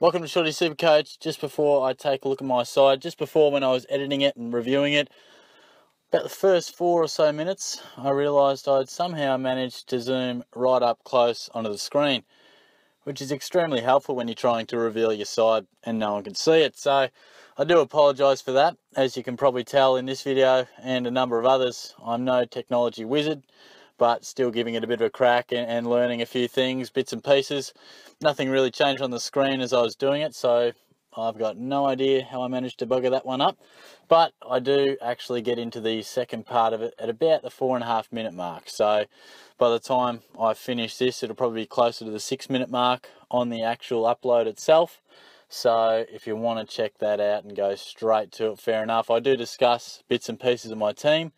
Welcome to Shorty SuperCoach. Just before I take a look at my side, just before when I was editing it and reviewing it, about the first 4 or so minutes, I realised I'd somehow managed to zoom right up close onto the screen, which is extremely helpful when you're trying to reveal your side and no one can see it. So I do apologise for that. As you can probably tell in this video and a number of others, I'm no technology wizard, but still giving it a bit of a crack and learning a few things, bits and pieces. Nothing really changed on the screen as I was doing it, so I've got no idea how I managed to bugger that one up. But I do actually get into the second part of it at about the 4.5 minute mark. So by the time I finish this, it'll probably be closer to the 6 minute mark on the actual upload itself. So if you want to check that out and go straight to it, fair enough. I do discuss bits and pieces of my team,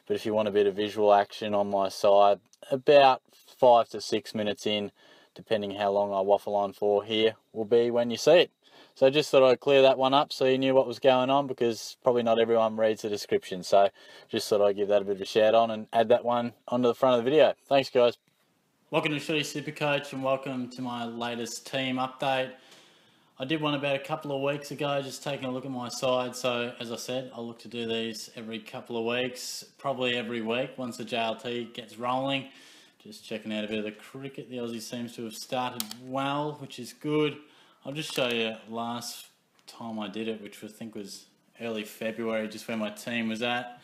but if you want a bit of visual action on my side, about 5 to 6 minutes in, depending how long I waffle on for here, will be when you see it. So just thought I'd clear that one up so you knew what was going on, because probably not everyone reads the description. So just thought I'd give that a bit of a shout on and add that one onto the front of the video. Thanks, guys. Welcome to Shorty SuperCoach and welcome to my latest team update. I did one about a couple of weeks ago, just taking a look at my side. So as I said, I'll look to do these every couple of weeks, probably every week once the JLT gets rolling. Just checking out a bit of the cricket. The Aussie seems to have started well, which is good. I'll just show you last time I did it, which I think was early February, just where my team was at.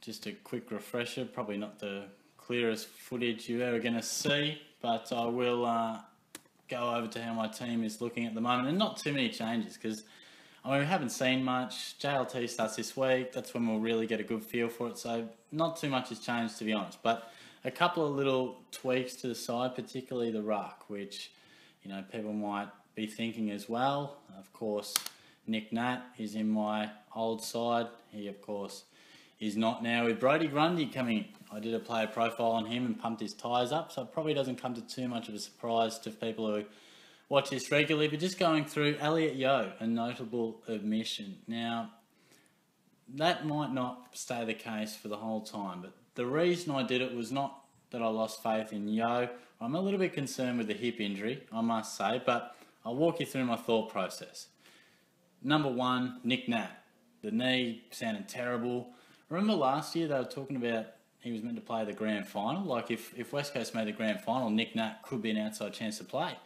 Just a quick refresher, probably not the clearest footage you're ever going to see, but I will go over to how my team is looking at the moment, and not too many changes because we haven't seen much. JLT starts this week, that's when we'll really get a good feel for it, so not too much has changed, to be honest, but a couple of little tweaks to the side, particularly the ruck, which people might be thinking as well. Of course, Nick Nat is in my old side. He of course is not now with Brodie Grundy coming in. I did a player profile on him and pumped his tyres up, so it probably doesn't come to too much of a surprise to people who watch this regularly. But just going through, Elliot Yeo, a notable omission. Now, that might not stay the case for the whole time, but the reason I did it was not that I lost faith in Yeo. I'm a little bit concerned with the hip injury, I must say, but I'll walk you through my thought process. Number one, Nick Nat. The knee sounded terrible. Remember last year they were talking about he was meant to play the grand final? Like if West Coast made the grand final, Nick Nat could be an outside chance to play.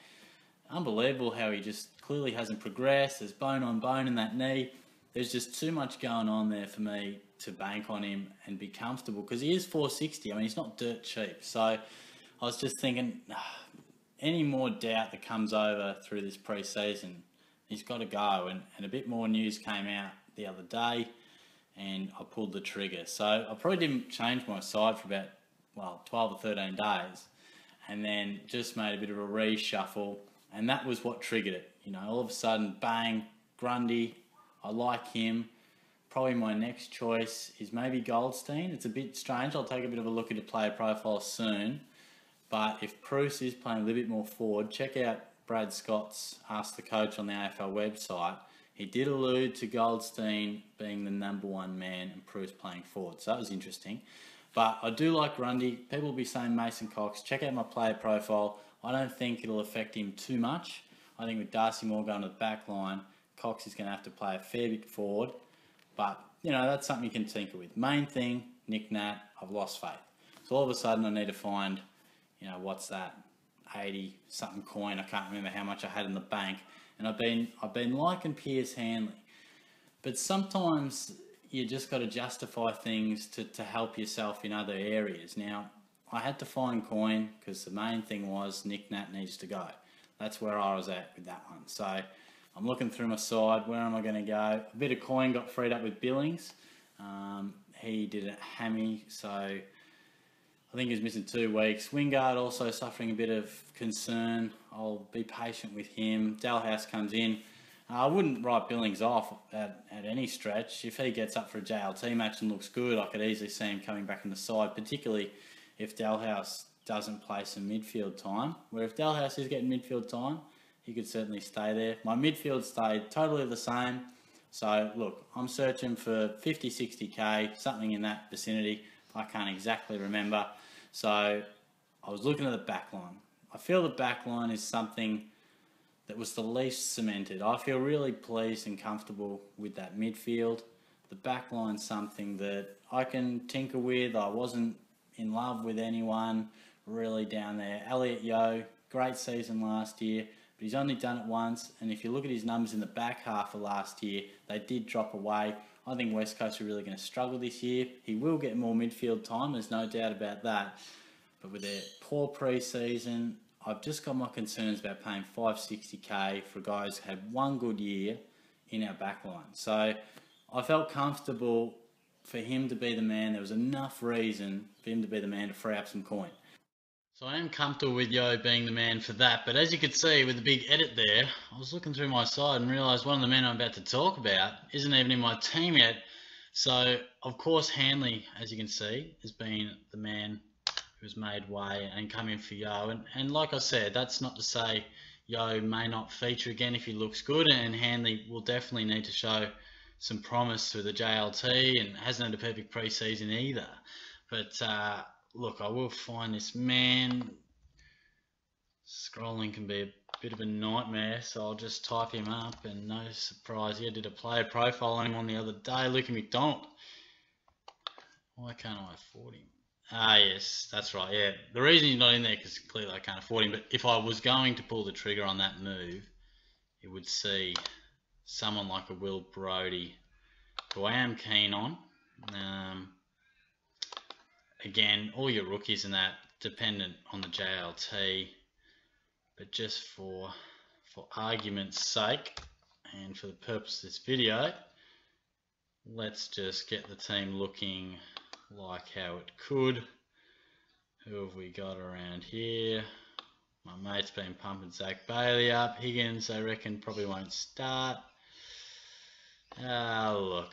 Unbelievable how he just clearly hasn't progressed. There's bone on bone in that knee. There's just too much going on there for me to bank on him and be comfortable, because he is 460. I mean, he's not dirt cheap. So I was just thinking, any more doubt that comes over through this pre-season, he's got to go. And a bit more news came out the other day, and I pulled the trigger. So I probably didn't change my side for about, 12 or 13 days, and then just made a bit of a reshuffle, and that was what triggered it. All of a sudden, bang, Grundy, I like him. Probably my next choice is maybe Goldstein. It's a bit strange. I'll take a bit of a look at a player profile soon. But if Bruce is playing a little bit more forward, check out Brad Scott's Ask the Coach on the AFL website. He did allude to Goldstein being the number one man and Bruce playing forward. So that was interesting. But I do like Grundy. People will be saying Mason Cox. Check out my player profile. I don't think it'll affect him too much. I think with Darcy Moore going to the back line, Cox is going to have to play a fair bit forward. But, that's something you can tinker with. Main thing, Nick Nat, I've lost faith. So all of a sudden I need to find, what's that, 80-something coin. I can't remember how much I had in the bank. And I've been liking Piers Hanley. But sometimes you just got to justify things to help yourself in other areas. Now, I had to find coin because the main thing was Nick Nat needs to go. That's where I was at with that one. So I'm looking through my side. Where am I going to go? A bit of coin got freed up with Billings. He did a hammy, so I think he was missing 2 weeks. Wingard also suffering a bit of concern. I'll be patient with him. Dalhouse comes in. I wouldn't write Billings off at any stretch. If he gets up for a JLT match and looks good, I could easily see him coming back in the side, particularly if Dalhouse doesn't play some midfield time. Where if Dalhouse is getting midfield time, he could certainly stay there. My midfield stayed totally the same. So, look, I'm searching for 50, 60k, something in that vicinity. I can't exactly remember. So, I was looking at the back line. I feel the back line is something that was the least cemented. I feel really pleased and comfortable with that midfield. The back line's something that I can tinker with. I wasn't in love with anyone really down there. Elliot Yeo, great season last year, but he's only done it once, and if you look at his numbers in the back half of last year, they did drop away. I think West Coast are really going to struggle this year. He will get more midfield time, there's no doubt about that, but with their poor pre-season, I've just got my concerns about paying $560k for guys who had one good year in our back line. So I felt comfortable for him to be the man. There was enough reason for him to be the man to free up some coin. So I am comfortable with Yo being the man for that, but as you could see with the big edit there, I was looking through my side and realised one of the men I'm about to talk about isn't even in my team yet. So, of course, Hanley, as you can see, has been the man who's made way and come in for Yo. And like I said, that's not to say Yo may not feature again if he looks good, and Hanley will definitely need to show some promise through the JLT and hasn't had a perfect pre-season either. But look, I will find this man. Scrolling can be a bit of a nightmare, so I'll just type him up, and no surprise, I did a player profile on him on the other day, Luke McDonald. Why can't I afford him? Ah, yes, that's right, yeah. The reason he's not in there because clearly I can't afford him, but if I was going to pull the trigger on that move, it would see someone like a Will Brodie, who I am keen on. Again, all your rookies and that dependent on the JLT, but just for argument's sake and for the purpose of this video, let's just get the team looking like how it could. Who have we got around here? My mate's been pumping Zach Bailey up. Higgins, I reckon, probably won't start. Look,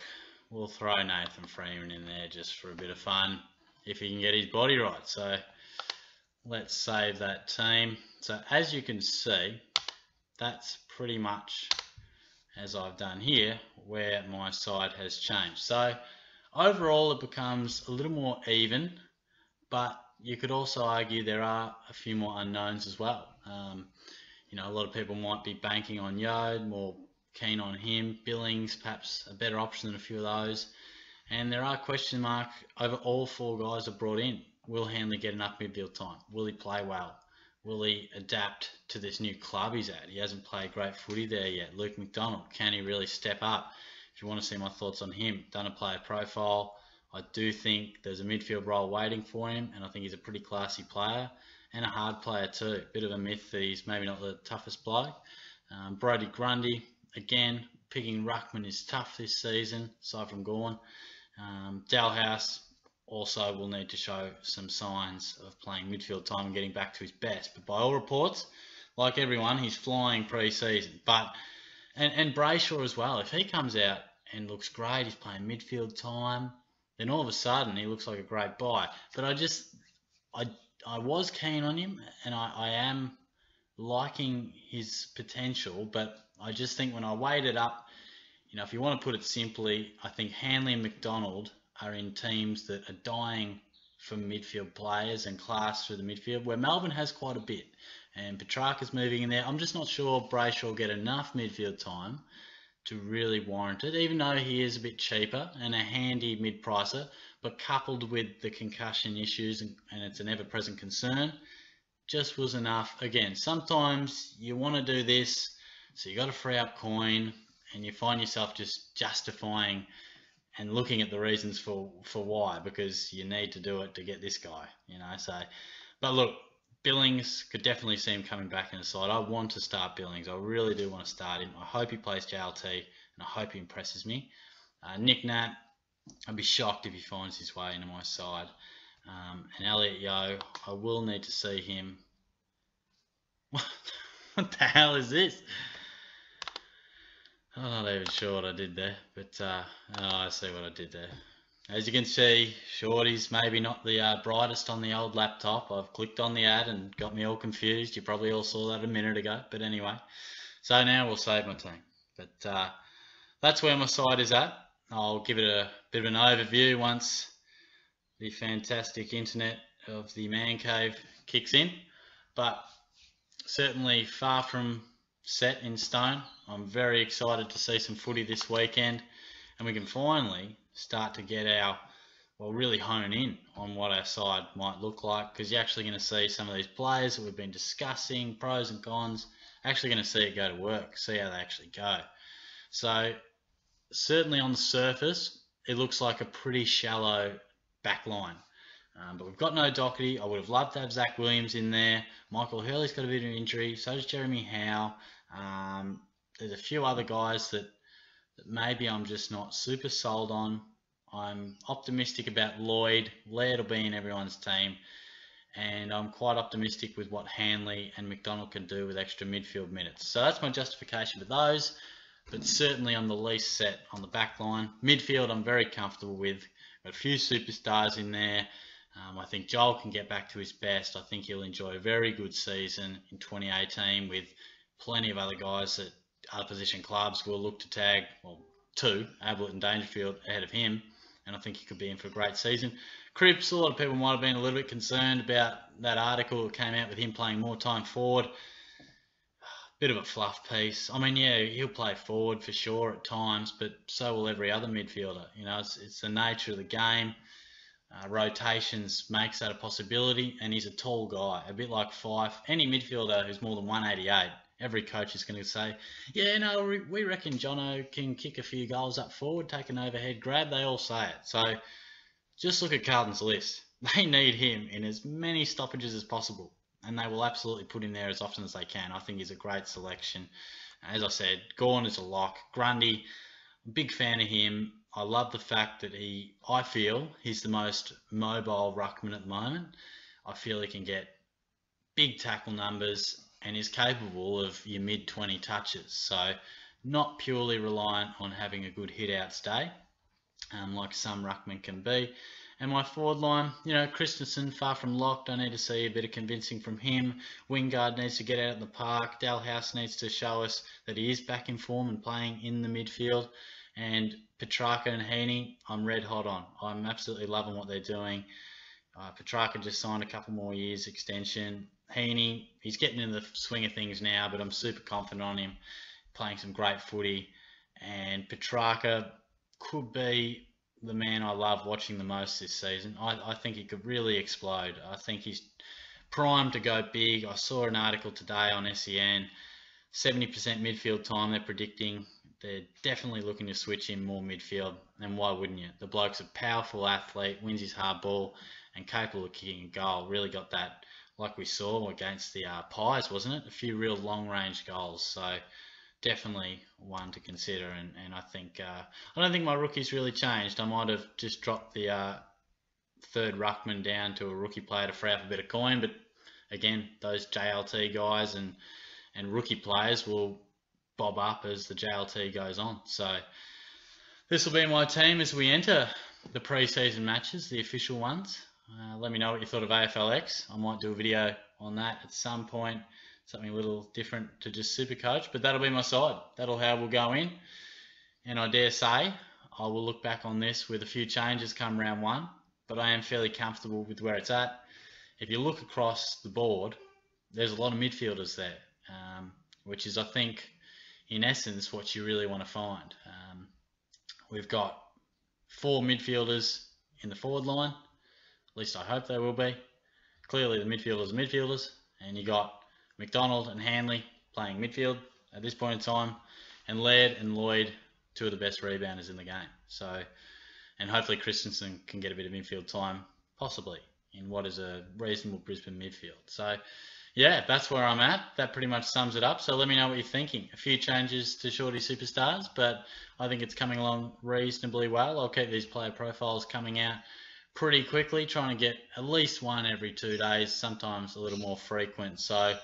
we'll throw Nathan Freeman in there just for a bit of fun if he can get his body right. So let's save that team. So as you can see, that's pretty much, as I've done here, where my side has changed. So overall it becomes a little more even, but you could also argue there are a few more unknowns as well. You know, a lot of people might be banking on Yode, more keen on him. Billings, perhaps a better option than a few of those. And there are question marks over all four guys I've brought in. Will Hanley get enough midfield time? Will he play well? Will he adapt to this new club he's at? He hasn't played great footy there yet. Luke McDonald, can he really step up? If you want to see my thoughts on him, done a player profile. I do think there's a midfield role waiting for him, and I think he's a pretty classy player and a hard player too. Bit of a myth that he's maybe not the toughest bloke. Brodie Grundy, again, picking ruckman is tough this season, aside from Gawn. Dalhouse also will need to show some signs of playing midfield time and getting back to his best. But by all reports, like everyone, he's flying pre-season. But and Brayshaw as well. If he comes out and looks great, he's playing midfield time, then all of a sudden he looks like a great buy. But I was keen on him, and I am liking his potential. But I just think when I weighed it up, you know, if you want to put it simply, I think Hanley and McDonald are in teams that are dying for midfield players and class through the midfield, where Melbourne has quite a bit. And Petrarca's moving in there. I'm just not sure Brayshaw will get enough midfield time to really warrant it, even though he is a bit cheaper and a handy mid-pricer, but coupled with the concussion issues, and it's an ever-present concern, just was enough. Again, sometimes you want to do this, so you got to free up coin, and you find yourself just justifying and looking at the reasons for why, because you need to do it to get this guy, you know. So, but look, Billings, could definitely see him coming back in the side. I want to start Billings. I really do want to start him. I hope he plays JLT, and I hope he impresses me. Nick Nat, I'd be shocked if he finds his way into my side. And Elliot Yeo, I will need to see him. What the hell is this? I'm not even sure what I did there, but I see what I did there. As you can see, Shorty's maybe not the brightest on the old laptop. I've clicked on the ad and got me all confused. You probably all saw that a minute ago, but anyway. So now we'll save my team. But that's where my side is at. I'll give it a bit of an overview once the fantastic internet of the man cave kicks in. But certainly far from set in stone. I'm very excited to see some footy this weekend, and we can finally start to get really hone in on what our side might look like, because you're actually going to see some of these players that we've been discussing, pros and cons, actually going to see it go to work, see how they actually go. So certainly on the surface, it looks like a pretty shallow back line. But we've got no Doherty. I would have loved to have Zach Williams in there. Michael Hurley's got a bit of an injury. So does Jeremy Howe. There's a few other guys that maybe I'm just not super sold on. I'm optimistic about Lloyd. Laird will be in everyone's team. And I'm quite optimistic with what Hanley and McDonald can do with extra midfield minutes. So that's my justification for those. But certainly I'm the least set on the back line. Midfield I'm very comfortable with. Got a few superstars in there. I think Joel can get back to his best. I think he'll enjoy a very good season in 2018 with plenty of other guys at other position clubs will look to tag, well, two, Ablett and Dangerfield ahead of him, and I think he could be in for a great season. Cripps, a lot of people might have been a little bit concerned about that article that came out with him playing more time forward. Bit of a fluff piece. I mean, yeah, he'll play forward for sure at times, but so will every other midfielder. You know, it's the nature of the game. Rotations makes that a possibility, and he's a tall guy, a bit like Fife. Any midfielder who's more than 188, every coach is going to say, yeah, no, we reckon Jono can kick a few goals up forward, take an overhead grab. They all say it. So just look at Carlton's list. They need him in as many stoppages as possible, and they will absolutely put him there as often as they can. I think he's a great selection. As I said, Gawn is a lock. Grundy, big fan of him. I love the fact that I feel he's the most mobile ruckman at the moment. I feel he can get big tackle numbers and is capable of your mid-20 touches. So not purely reliant on having a good hit-outs day, like some ruckmen can be. And my forward line, you know, Christensen, far from locked. I need to see a bit of convincing from him. Wingard needs to get out in the park. Dalhouse needs to show us that he is back in form and playing in the midfield. And Petrarca and Heaney, I'm red hot on. I'm absolutely loving what they're doing. Petrarca just signed a couple more years extension. Heaney, he's getting in the swing of things now, but I'm super confident on him, playing some great footy. And Petrarca could be the man I love watching the most this season. I think he could really explode. I think he's primed to go big. I saw an article today on SEN, 70% midfield time they're predicting. They're definitely looking to switch him more midfield, and why wouldn't you? The bloke's a powerful athlete, wins his hard ball, and capable of kicking a goal. Really got that, like we saw against the Pies, wasn't it? A few real long-range goals. So definitely one to consider, and I think I don't think my rookie's really changed. I might have just dropped the third ruckman down to a rookie player to free up a bit of coin, but again, those JLT guys and rookie players will bob up as the JLT goes on. So this will be my team as we enter the pre-season matches, the official ones. Let me know what you thought of AFLX. I might do a video on that at some point, something a little different to just SuperCoach, but that'll be my side. That'll how we'll go in. And I dare say I will look back on this with a few changes come round one, but I am fairly comfortable with where it's at. If you look across the board, there's a lot of midfielders there, which is, I think, in essence, what you really want to find. We've got 4 midfielders in the forward line. At least I hope they will be. Clearly the midfielders are midfielders. And you got McDonald and Hanley playing midfield at this point in time. And Laird and Lloyd, 2 of the best rebounders in the game. So, and hopefully Christensen can get a bit of midfield time, possibly, in what is a reasonable Brisbane midfield. So, yeah, that's where I'm at. That pretty much sums it up. So let me know what you're thinking. A few changes to Shorty Superstars, but I think it's coming along reasonably well. I'll keep these player profiles coming out pretty quickly, trying to get at least one every 2 days, sometimes a little more frequent. So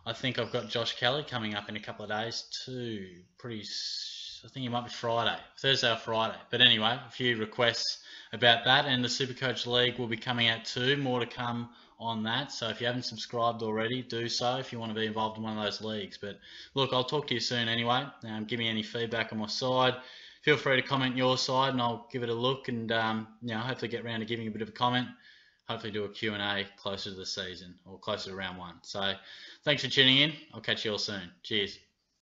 I think I've got Josh Kelly coming up in a couple of days too. I think it might be Friday, Thursday or Friday. But anyway, a few requests about that, and the SuperCoach League will be coming out too. More to come on that. So if you haven't subscribed already, do so if you want to be involved in one of those leagues. But look, I'll talk to you soon anyway. Give me any feedback on my side. Feel free to comment your side and I'll give it a look and hopefully get around to giving a bit of a comment. Hopefully do a Q&A closer to the season or closer to round 1. So thanks for tuning in. I'll catch you all soon. Cheers.